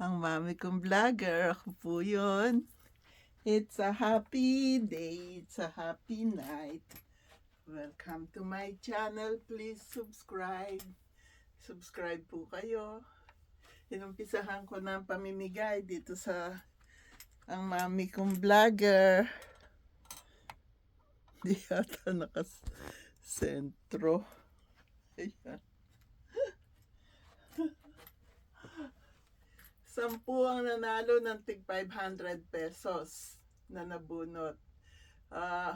Ang mami kong vlogger, ako po yun. It's a happy day, it's a happy night. Welcome to my channel, please subscribe. Subscribe po kayo. Inumpisahan ko na ang pamimigay dito sa ang mami kong vlogger. Di yata nakasentro. Ayan. 10 ang nanalo ng tig 500 pesos na nabunot. Ah,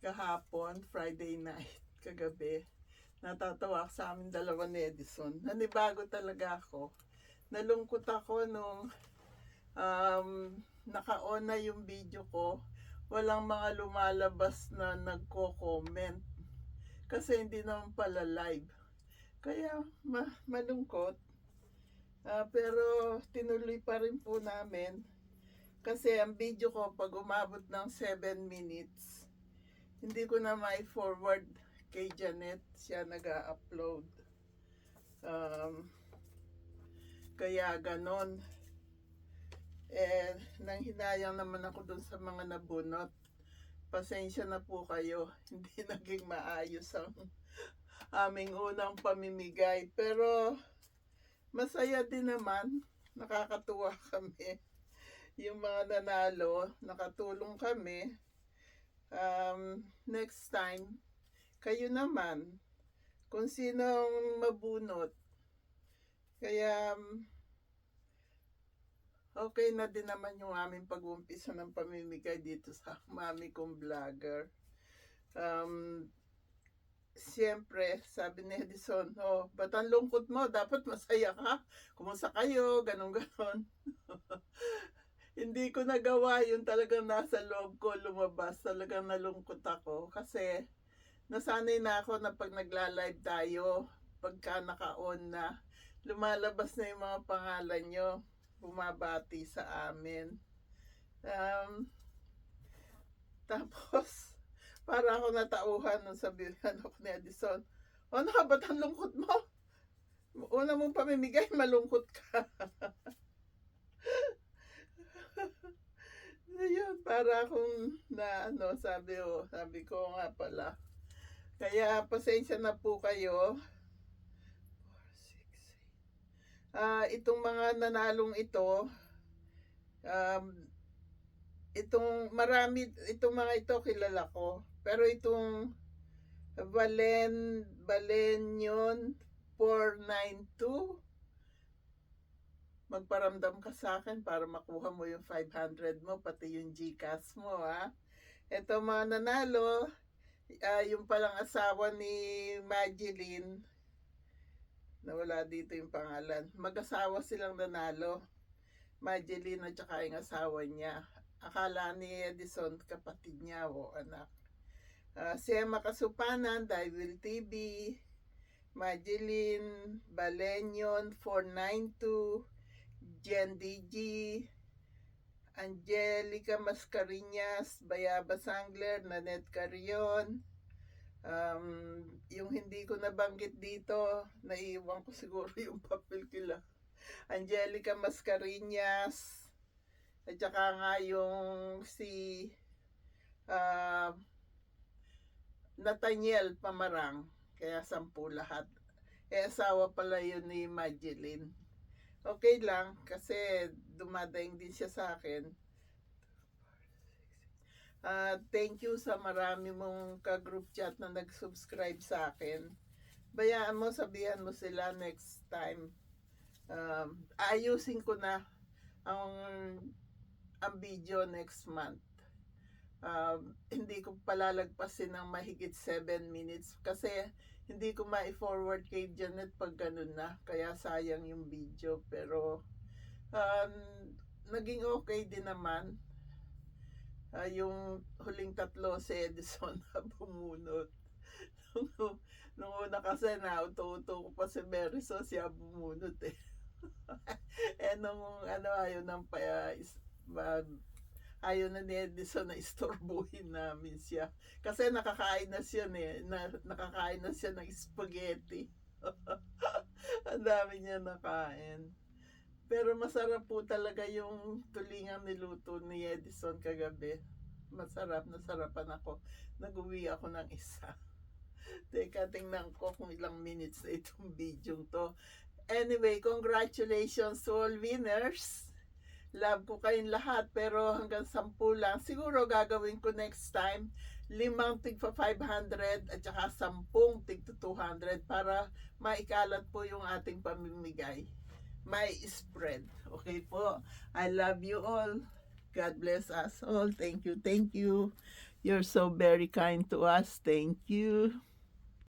kahapon, Friday night, kagabi, natatawa sa amin dalawa ni Edison. Nanibago talaga ako. Nalungkot ako nung naka-on na yung video ko. Walang mga lumalabas na nagko-comment. Kasi hindi naman pala live. Kaya malungkot. Pero tinuloy pa rin po namin. Kasi ang video ko pag umabot ng 7 minutes, hindi ko na mai-forward kay Janet. Siya nag-upload. Kaya ganon. Nanghinayang naman ako dun sa mga nabunot. Pasensya na po kayo. Hindi naging maayos ang aming unang pamimigay. Pero masaya din naman. Nakakatuwa kami. Yung mga nanalo, nakatulong kami. Next time, kayo naman, kung sinong mabunot. Kaya, okay na din naman yung aming pag-umpisa ng pamimigay dito sa mami kong vlogger. Siyempre, sabi ni Edison, ba't ang lungkot mo? Dapat masaya ka. Kumusta kayo? Ganon-ganon. Hindi ko nagawa yung talagang nasa loob ko lumabas. Talagang nalungkot ako. Kasi, nasanay na ako na pag nagla-live tayo, pagka naka-on na, lumalabas na yung mga pangalan nyo. Bumabati sa amin. Tapos, para ako natauhan nung sabihan ako ni Edison, ano ka, ba't ang lungkot mo? Una mong pamimigay, malungkot ka. Ayun, para akong sabi ko nga pala. Kaya pasensya na po kayo. 4, 6, 8. Itong mga nanalong ito, itong mga ito kilala ko. Pero itong Valenyon 492, magparamdam ka sa akin para makuha mo yung 500 mo, pati yung GCash mo, ha. Ito mga nanalo, yung palang asawa ni Majeline, nawala dito yung pangalan. Mag-asawa silang nanalo, Majeline at saka yung asawa niya. Akala ni Edison kapatid niya o anak. Si Emma Kasupanan, Daiwil TV, Majeline, Balenyon 492, Jen DG, Angelica Mascarinas, Bayaba Sangler, Nanette Carion. Yung hindi ko nabanggit dito, naiwan ko siguro yung papel kila. Angelica Mascarinas, at saka nga yung si Nathaniel Pamarang. Kaya 10 lahat. Asawa pala yun ni Majeline. Okay lang kasi dumadaing din siya sa akin. Thank you sa marami mong ka-group chat na nag-subscribe sa akin. Bayaan mo, sabihan mo sila next time. Ayusin ko na ang video next month. Hindi ko palalagpasin ng mahigit 7 minutes kasi hindi ko ma-forward kay Janet pag ganun na, kaya sayang yung video. Pero naging okay din naman. Yung huling 3 si Edison na bumunot. Nung una kasi nauto-uto ko pa si Marisol, siya bumunot eh. Nung ayaw ng ayaw na ni Edison na istorbuhin namin siya. Kasi nakakain na siya ng spaghetti. Ang dami niya nakain. Pero masarap po talaga yung tulingang niluto ni Edison kagabi. Masarap, nasarapan ako. Nag-uwi ako ng isa. Teka, tingnan ko kung ilang minutes na itong video to. Anyway, congratulations to all winners. Love ko kayong lahat, pero hanggang 10 lang. Siguro gagawin ko next time, 5 tig pa 500 at saka 10 tig to 200 para maikalat po yung ating pamimigay. May spread. Okay po? I love you all. God bless us all. Thank you. Thank you. You're so very kind to us. Thank you.